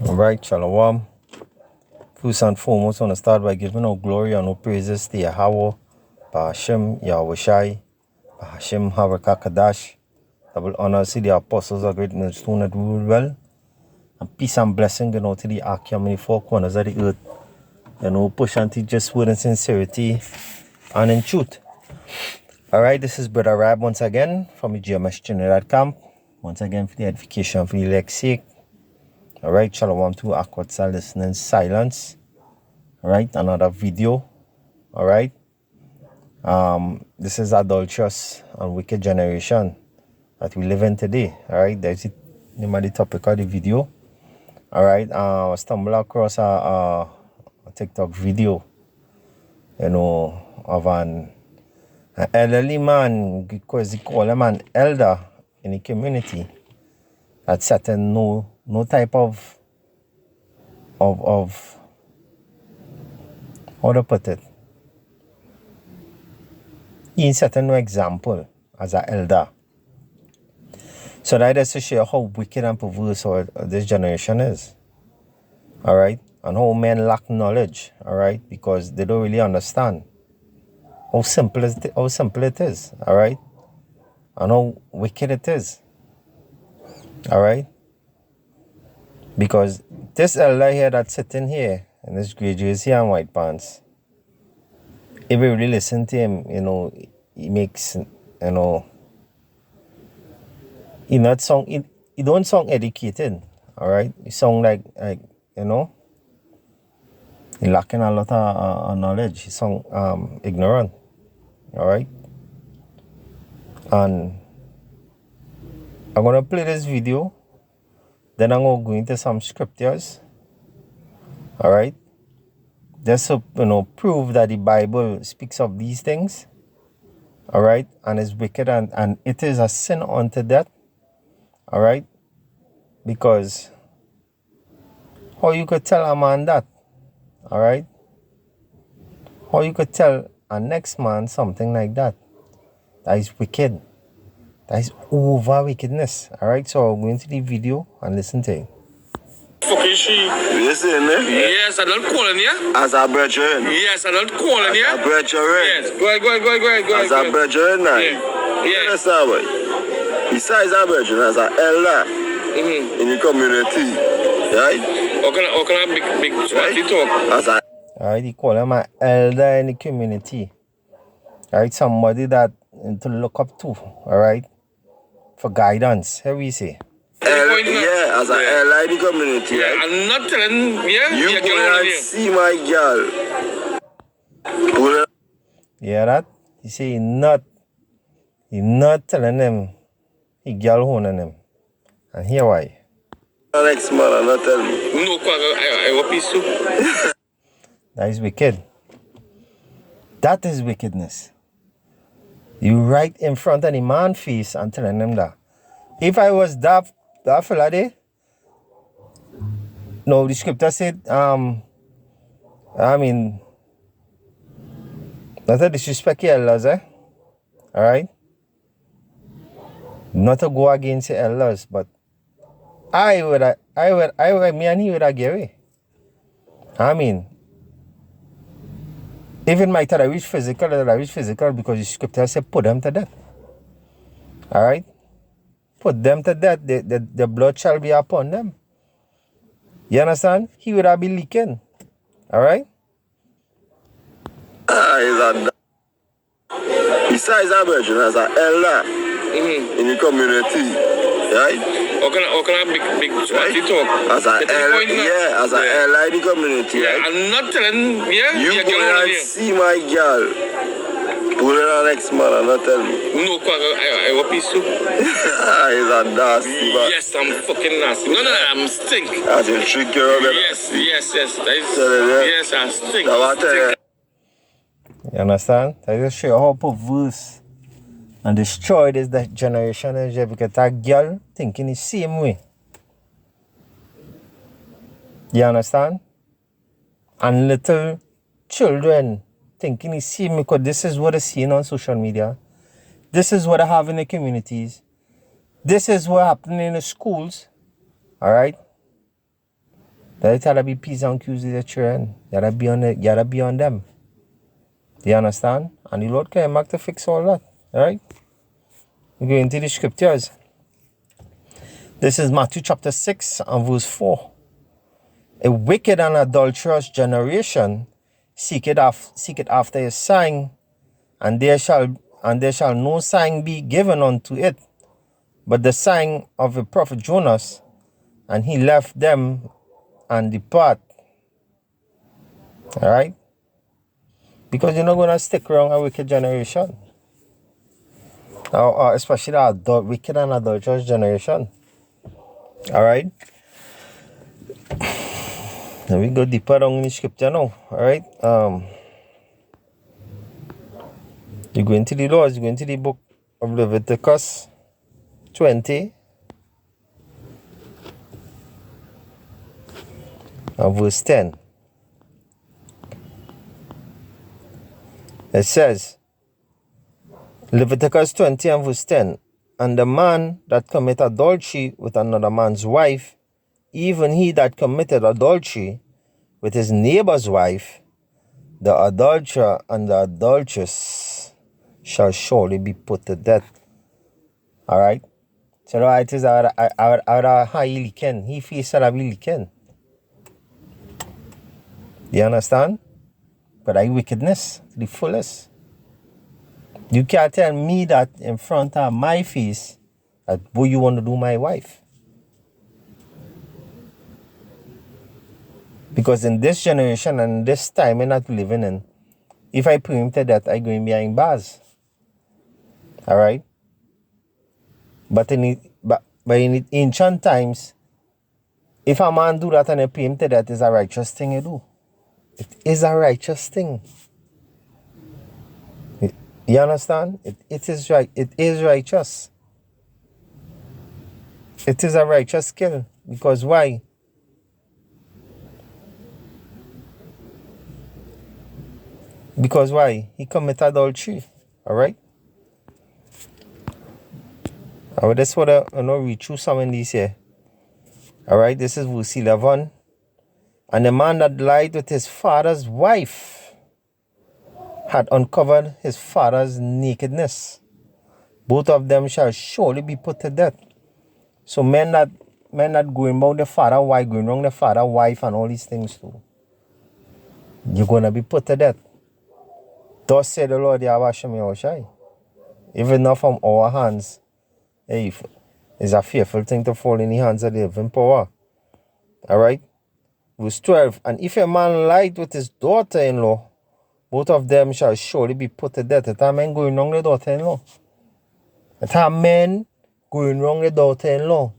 All right, Shalom. First and foremost, I want to start by giving all glory and all praises to Yahweh, Bahashem, Yahushai, Bahashem, Harakakadash. Double honor to the apostles of great millstone that rule well. And peace and blessing, to the Akim in the four corners of the earth. Push and teach just word in sincerity and in truth. All right, this is Brother Rab once again from the GMS General Camp. Once again, for the edification for the elect's sake. All right, Shalom to Akwatsa listening silence. All right, another video. All right, this is adulterous and wicked generation that we live in today. All right, that's the name of the topic of the video. All right, I stumbled across a TikTok video, of an elderly man, because they call him an elder in the community, that setting no type of how to put it. He setting no example as an elder. So that is to show how wicked and perverse this generation is. All right, and how men lack knowledge. All right, because they don't really understand how simple it is. All right, and how wicked it is. All right, because this elder here that's sitting here in this grey jersey and white pants, if you really listen to him, he makes, he don't sound educated. All right, he sound like he lacking a lot of knowledge. He sound ignorant. All right, and I'm gonna play this video. Then I'm gonna go into some scriptures. All right, just to prove that the Bible speaks of these things. All right, and it's wicked and it is a sin unto death. All right, because how you could tell a man that? All right, how you could tell a next man something like that? That is wicked. That is over wickedness. All right, so I'll go into the video and listen to it. Fucking she. Listen, Yes, I don't call in here. as a brethren. Yes, I don't call in As a here. brethren. Yes, go ahead. As a brethren, now. Yeah. You Yeah. understand what? Besides a brethren, as an elder in the community, right? How can I big smarty talk? As a All right, he call him an elder in the community. All right, somebody that to look up to. All right, for guidance. How we say? yeah, as an elder in the community, Yeah, right? I'm not telling You yeah, go girl and here. see my girl. Put her You hear that? He say he not telling him he girl honing him. And here why? next man and not tell me. No, I want peace too. That is wicked. That is wickedness. You right in front of the man face and telling him that. If I was that fella there, no, the scripture said, not to disrespect your elders, all right? Not to go against your elders, but me and he would have get away. Even my thought I reach physical because the scripture said put them to death. All right? Put them to death. The blood shall be upon them. You understand? He would have been leaking. All right? Besides a brethren, as an elder in the community, right? How can I big smarty talk? As an Get to the point elder, now. as an elder in the community, Yeah, right? I'm not telling You girl go and here. see my girl. Put her next man and not tell me. No, I want peace too. He's a nasty man. Yes, I'm fucking nasty. No, I'm stink. As you trick your other. Yes. That is, Tell her that. yes, I stink. Now I tell you. You understand? That just show how perverse and destroyed is that generation is here because that girl thinking the same way. You understand? And little children thinking the same because this is what they're seeing on social media. This is what I have in the communities. This is what happening in the schools. All right? That gotta be P's and Q's with your children. Gotta be on them. Do you understand? And the Lord came back to fix all that. Alright? We go into the scriptures. This is Matthew chapter 6 and verse 4. A wicked and adulterous generation seeketh after a sign, and there shall no sign be given unto it, but the sign of the prophet Jonas. And he left them and depart. Alright? Because you're not going to stick around a wicked generation. Especially the wicked and adulterous generation. Alright? Now we go deeper down in the scripture now. Alright? You go into the laws, you go into the book of Leviticus 20. And verse 10. It says, Leviticus 20 and verse 10, and the man that commit adultery with another man's wife, even he that committed adultery with his neighbor's wife, the adulterer and the adulteress shall surely be put to death. Alright? So now it is our high ken. He feels that we can. Do you understand? But I wickedness to the fullest. You can't tell me that in front of my face that boy you want to do my wife. Because in this generation and this time we're not living in, if I preempted that, I go in behind bars. Alright? But in the ancient times, if a man do that and I preempted that, is a righteous thing to do. It is a righteous thing. You understand? It is right. It is righteous. It is a righteous kill. Because why? Because why? He committed adultery. Alright? I would just want to read through some of these here. Alright, this is verse 11. And the man that lied with his father's wife had uncovered his father's nakedness. Both of them shall surely be put to death. So men that going about the father wife, going wrong the father wife and all these things too, you're going to be put to death. Thus said the Lord Yahweh Shem Yahushai. Even not from our hands, it's a fearful thing to fall in the hands of the living power. Alright? Verse 12, and if a man lied with his daughter-in-law, both of them shall surely be put to death. It's a man going wrong the daughter-in-law. It's a man going wrong the daughter-in-law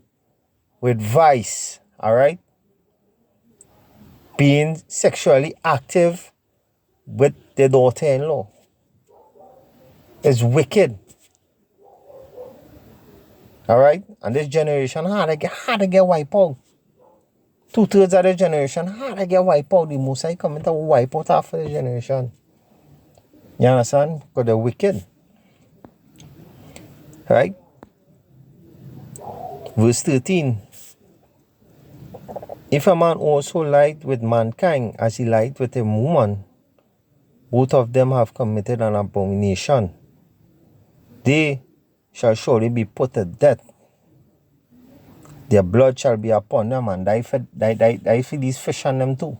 with vice, alright? Being sexually active with the daughter-in-law. It's wicked. Alright? And this generation had to get wiped out. 2/3 of the generation had to get wiped out. The Most High coming to wipe out half of the generation. You understand? Because they're wicked. Right? Verse 13. If a man also lied with mankind as he lied with a woman, both of them have committed an abomination. They shall surely be put to death. Their blood shall be upon them, and die for these fish on them too.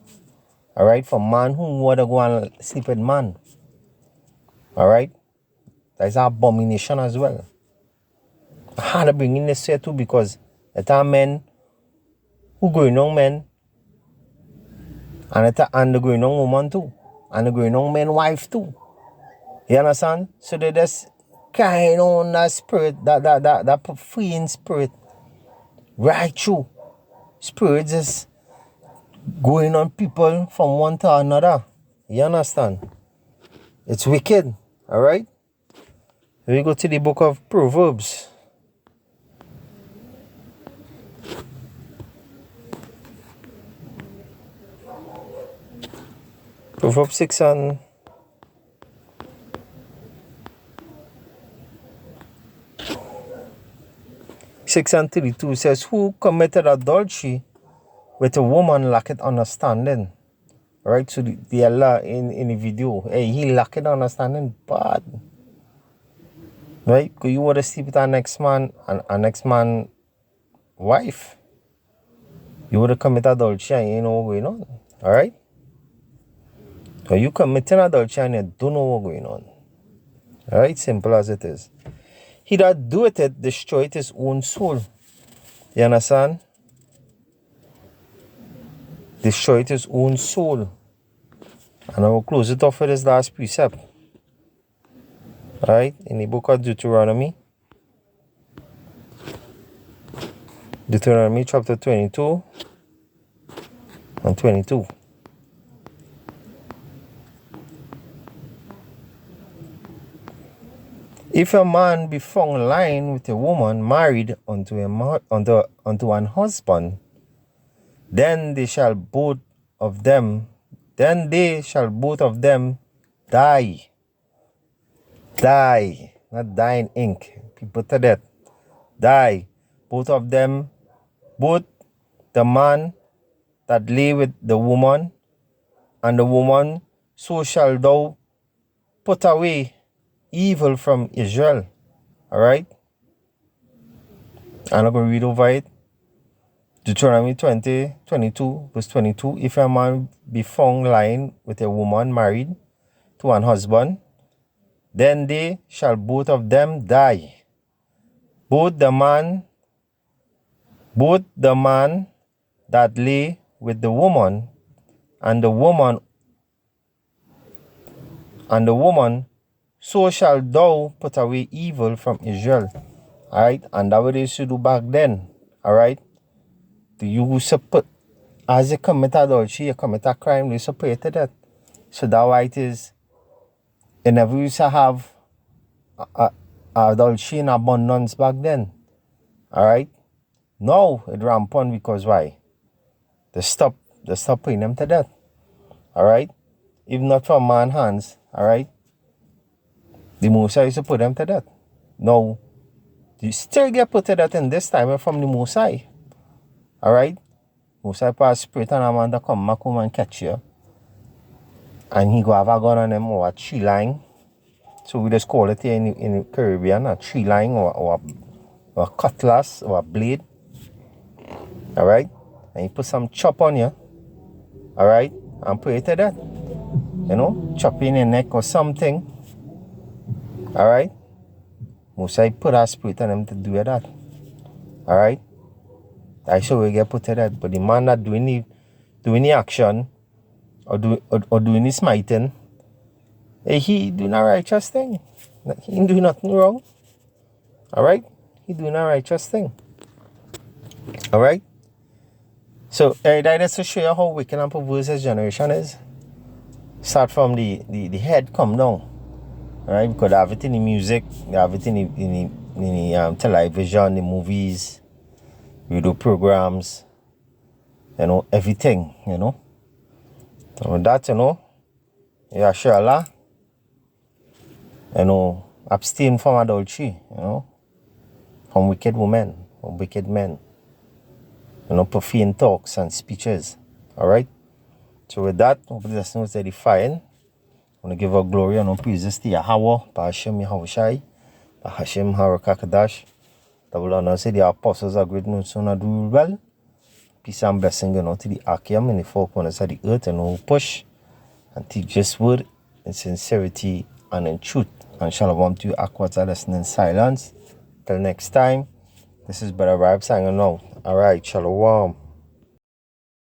Alright? For man who would go and sleep with man. Alright? That is an abomination as well. I had to bring in this here too because it are men who going on men, and the going on woman too, and the going on men wife too. You understand? So they just carrying on that spirit, that freeing spirit. Right through. Spirits is going on people from one to another. You understand? It's wicked. Alright? We go to the book of Proverbs. Proverbs 6 and 32 says, who committed adultery with a woman lack it understanding. Right? So the Allah in the video, hey, he lack it understanding bad. Right? Because you want to sleep with our next man and our next man wife. You would have commit adultery and you know what's going on. Alright? So you committing adultery and you don't know what's going on. Alright? Simple as it is. He that doeth it destroyeth his own soul. You understand? Destroyeth his own soul. And I will close it off with this last precept. Alright? In the book of Deuteronomy. Deuteronomy chapter 22 and 22. If a man be found lying with a woman married unto an husband, then they shall both of them die. Die. Not die in ink. People to death. Die. Both of them, both the man that lay with the woman and the woman, so shall thou put away evil from Israel. Alright? I'm not going to read over it. Deuteronomy 22 verse 22. If a man be found lying with a woman married to an husband, then they shall both of them die. Both the man that lay with the woman and the woman, so shall thou put away evil from Israel. Alright? And that what they should do back then. Alright? You support, as you commit adultery, you commit a crime, you support that. So that why it is, you never used to have adultery in abundance back then. Alright? Now it rampant because why? They stop putting them to death. Alright? If not from man's hands, alright? The Mosai used to put them to death. Now, you still get put to death in this time from the Mosai. Alright? Mosai pass spirit and a man to come back home and catch you. And he go have a gun on him or a tree line. So we just call it here in the Caribbean, a tree line or a cutlass or a blade. Alright? And he put some chop on you. Alright? And put it to death. You know? Chop in your neck or something. Alright? Mosai put a spirit on him to do that. Alright? I sure we get put to that. But the man that doing the action or doing the smiting, he doing a righteous thing. He ain't doing nothing wrong. Alright? He doing a righteous thing. Alright? So that's to show you how wicked and perverse this generation is. Start from the head, come down. Alright? Because they have it in the music, they have it in the television, the movies, video programs, you know, everything, you know. So with that, you know, yeah, inshallah, you know, abstain from adultery, you know, from wicked women, from wicked men, you know, profane talks and speeches, alright? So with that, hopefully that's not edifying. I want to give our glory and our praises to Yahweh, Bahashem Yahushai, Bahashem Harakakadash. Double honor say the apostles are great no sooner do well. Peace and blessing, you know, to the Akim in the four corners of the earth, and who push and teach this word in sincerity and in truth. And shalom to you, Aquats are listening in silence. Till next time, this is Brother Rab signing out. Alright, shalom.